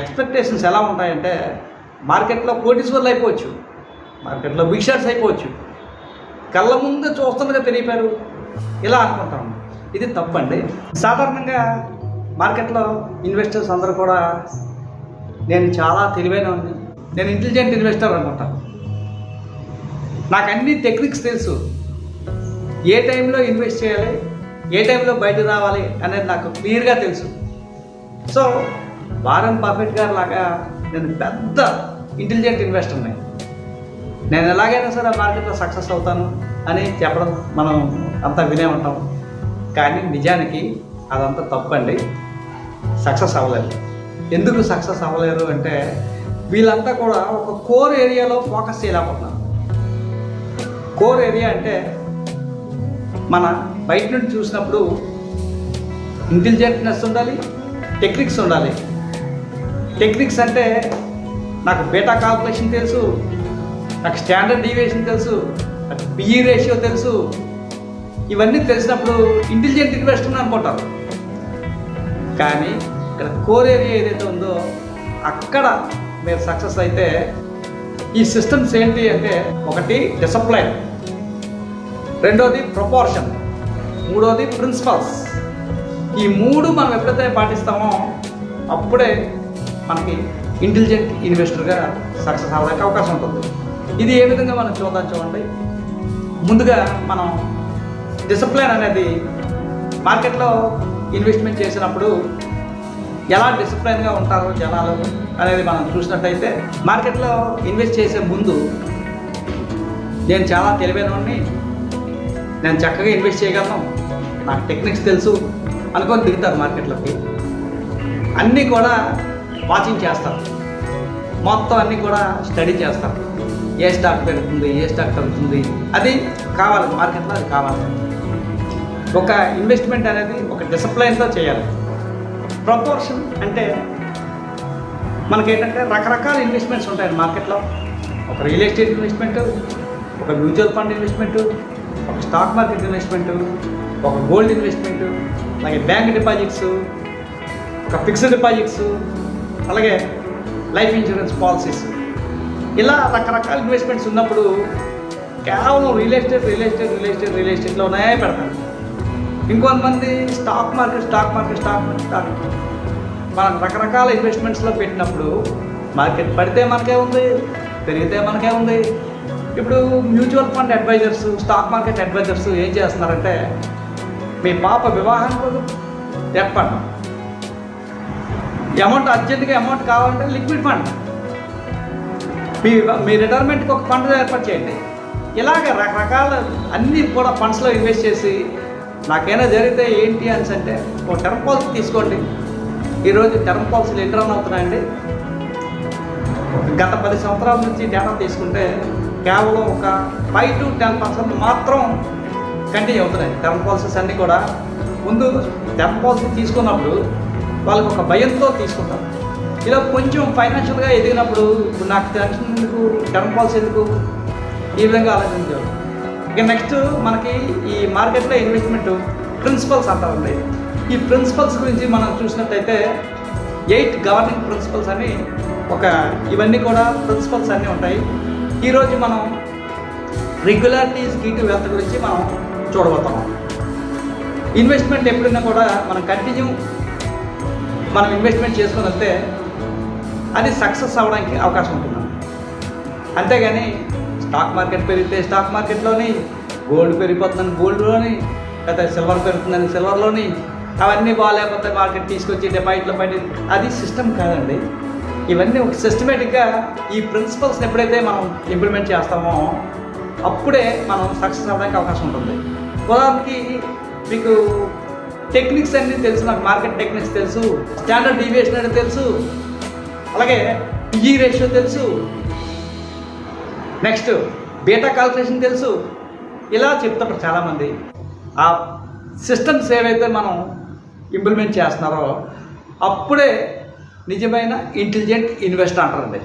Expectations ఎలా ఉంటాయంటే మార్కెట్లో కోటీశ్వర్లు అయిపోవచ్చు, మార్కెట్లో బిగ్ షాట్స్ అయిపోవచ్చు, కళ్ళ ముందు చూస్తుండగా పెరిగిపోయారు ఇలా అనుకుంటాం. ఇది తప్పండి. సాధారణంగా మార్కెట్లో ఇన్వెస్టర్స్ అందరూ కూడా నేను చాలా తెలివైన ఉంది, నేను ఇంటెలిజెంట్ ఇన్వెస్టర్ అనుకుంటాను. నాకు అన్ని టెక్నిక్స్ తెలుసు, ఏ టైంలో ఇన్వెస్ట్ చేయాలి, ఏ టైంలో బయట రావాలి అనేది నాకు క్లియర్గా తెలుసు. సో వారన్ బఫెట్ గారు లాగా నేను పెద్ద ఇంటెలిజెంట్ ఇన్వెస్టర్ని, నేను ఎలాగైనా సరే మార్కెట్లో సక్సెస్ అవుతాను అని చెప్పడం మనం అంతా వినే ఉంటాం. కానీ నిజానికి అదంతా తప్పండి. సక్సెస్ అవ్వలేదు. ఎందుకు సక్సెస్ అవ్వలేరు అంటే వీళ్ళంతా కూడా ఒక కోర్ ఏరియాలో ఫోకస్ చేయలేకపోతున్నారు. కోర్ ఏరియా అంటే మన బయట నుండి చూసినప్పుడు ఇంటెలిజెంట్నెస్ ఉండాలి, టెక్నిక్స్ ఉండాలి. టెక్నిక్స్ అంటే నాకు బీటా కాల్కులేషన్ తెలుసు, నాకు స్టాండర్డ్ డీవియేషన్ తెలుసు, నాకు పిఈ రేషియో తెలుసు. ఇవన్నీ తెలిసినప్పుడు ఇంటెలిజెంట్ ఇన్వెస్టర్ అనుకుంటారు. కానీ ఇక్కడ కోర్ ఏరియా ఏదైతే ఉందో అక్కడ మీరు సక్సెస్ అయితే ఈ సిస్టమ్స్ ఏంటి అంటే ఒకటి డిసిప్లైన్, రెండోది ప్రపోర్షన్, మూడోది ప్రిన్సిపల్స్. ఈ మూడు మనం ఎప్పుడైతే పాటిస్తామో అప్పుడే మనకి ఇంటెలిజెంట్ ఇన్వెస్టర్గా సక్సెస్ అవ్వడానికి అవకాశం ఉంటుంది. ఇది ఏ విధంగా మనం చూడండి. ముందుగా మనం డిసిప్లైన్ అనేది మార్కెట్లో ఇన్వెస్ట్మెంట్ చేసినప్పుడు ఎలా డిసిప్లైన్గా ఉంటారో జనాలు అనేది మనం చూసినట్టయితే, మార్కెట్లో ఇన్వెస్ట్ చేసే ముందు నేను చాలా తెలివైనవాడిని, నేను చక్కగా ఇన్వెస్ట్ చేయగలను, నాకు టెక్నిక్స్ తెలుసు అనుకొని దిగుతారు మార్కెట్లోకి. అన్నీ కూడా వాచింగ్ చేస్తారు, మొత్తం అన్నీ కూడా స్టడీ చేస్తారు. ఏ స్టాక్ పెరుగుతుంది, ఏ స్టాక్ తగ్గుతుంది, అది కావాలి మార్కెట్లో, అది కావాలి. ఒక ఇన్వెస్ట్మెంట్ అనేది ఒక డిసిప్లైన్తో చేయాలి. ప్రపోర్షన్ అంటే మనకేంటంటే రకరకాల ఇన్వెస్ట్మెంట్స్ ఉంటాయి మార్కెట్లో. ఒక రియల్ ఎస్టేట్ ఇన్వెస్ట్మెంటు, ఒక మ్యూచువల్ ఫండ్ ఇన్వెస్ట్మెంటు, ఒక స్టాక్ మార్కెట్ ఇన్వెస్ట్మెంటు, ఒక గోల్డ్ ఇన్వెస్ట్మెంటు, అలాగే బ్యాంక్ డిపాజిట్స్, ఒక ఫిక్స్డ్ డిపాజిట్స్, అలాగే లైఫ్ ఇన్సూరెన్స్ పాలసీస్. ఇలా రకరకాల ఇన్వెస్ట్మెంట్స్ ఉన్నప్పుడు కేవలం రియల్ ఎస్టేట్లోనే పెడతారు. ఇంకొంతమంది స్టాక్ మార్కెట్ మనం రకరకాల ఇన్వెస్ట్మెంట్స్లో పెట్టినప్పుడు మార్కెట్ పడితే మనకే ఉంది, పెరిగితే మనకే ఉంది. ఇప్పుడు mutual fund advisors, stock market advisors ఏం చేస్తున్నారంటే మీ పాప వివాహం కోసం చెప్పండి, అమౌంట్ అర్జెంటుగా అమౌంట్ కావాలంటే లిక్విడ్ ఫండ్, మీ రిటైర్మెంట్కి ఒక ఫండ్ ఏర్పాటు చేయండి. ఇలాగ రకరకాల అన్నీ కూడా ఫండ్స్లో ఇన్వెస్ట్ చేసి నాకైనా జరిగితే ఏంటి అని అంటే ఒక టర్మ్ పాలసీ తీసుకోండి. ఈరోజు టర్మ్ పాలసీలు ఎన్ని రన్ అవుతున్నాయండి? గత 10 సంవత్సరాల నుంచి డేటా తీసుకుంటే కేవలం ఒక 5 to 10% మాత్రం కంటిన్యూ అవుతున్నాయి టర్మ్ పాలసీస్ అన్నీ కూడా. ముందు టర్మ్ పాలసీ తీసుకున్నప్పుడు వాళ్ళకి ఒక భయంతో తీసుకుంటారు. ఇలా కొంచెం ఫైనాన్షియల్గా ఎదిగినప్పుడు ఇప్పుడు నాకు టెన్షన్ ఎందుకు, టర్మ్ పాలసీ ఎందుకు, ఈ విధంగా ఆలోచించారు. ఇక నెక్స్ట్ మనకి ఈ మార్కెట్లో ఇన్వెస్ట్మెంట్ ప్రిన్సిపల్స్ అంటారండి. ఈ ప్రిన్సిపల్స్ గురించి మనం చూసినట్టయితే 8 గవర్నింగ్ ప్రిన్సిపల్స్ అని ఇవన్నీ కూడా ప్రిన్సిపల్స్ అన్నీ ఉంటాయి. ఈరోజు మనం రెగ్యులారిటీస్ కీ టు వెల్త్ గురించి మనం చూడబోతున్నాం. ఇన్వెస్ట్మెంట్ ఎప్పుడైనా కూడా మనం ఇన్వెస్ట్మెంట్ చేసుకొని వెళ్తే అది సక్సెస్ అవ్వడానికి అవకాశం ఉంటుంది. అంతేగాని స్టాక్ మార్కెట్ పెరిగితే స్టాక్ మార్కెట్లోని, గోల్డ్ పెరిగిపోతుందని గోల్డ్లోని, లేదా సిల్వర్ పెరుగుతుందని సిల్వర్లోని, అవన్నీ బాగాలేకపోతే మార్కెట్ తీసుకొచ్చి డిపాజిట్లో పడి, అది సిస్టమ్ కాదండి. ఇవన్నీ ఒక సిస్టమేటిక్గా ఈ ప్రిన్సిపల్స్ని ఎప్పుడైతే మనం ఇంప్లిమెంట్ చేస్తామో అప్పుడే మనం సక్సెస్ అవ్వడానికి అవకాశం ఉంటుంది. ఉదాహరణకి మీకు టెక్నిక్స్ అన్నీ తెలుసు, నాకు మార్కెట్ టెక్నిక్స్ తెలుసు, స్టాండర్డ్ డీవియేషన్ అనేది తెలుసు, అలాగే పిఈ రేషియో తెలుసు, నెక్స్ట్ బీటా కాల్కులేషన్ తెలుసు, ఇలా చెప్తారు చాలామంది. ఆ సిస్టమ్స్ ఏవైతే మనం ఇంప్లిమెంట్ చేస్తున్నారో అప్పుడే నిజమైన ఇంటెలిజెంట్ ఇన్వెస్టర్ అంటారండి.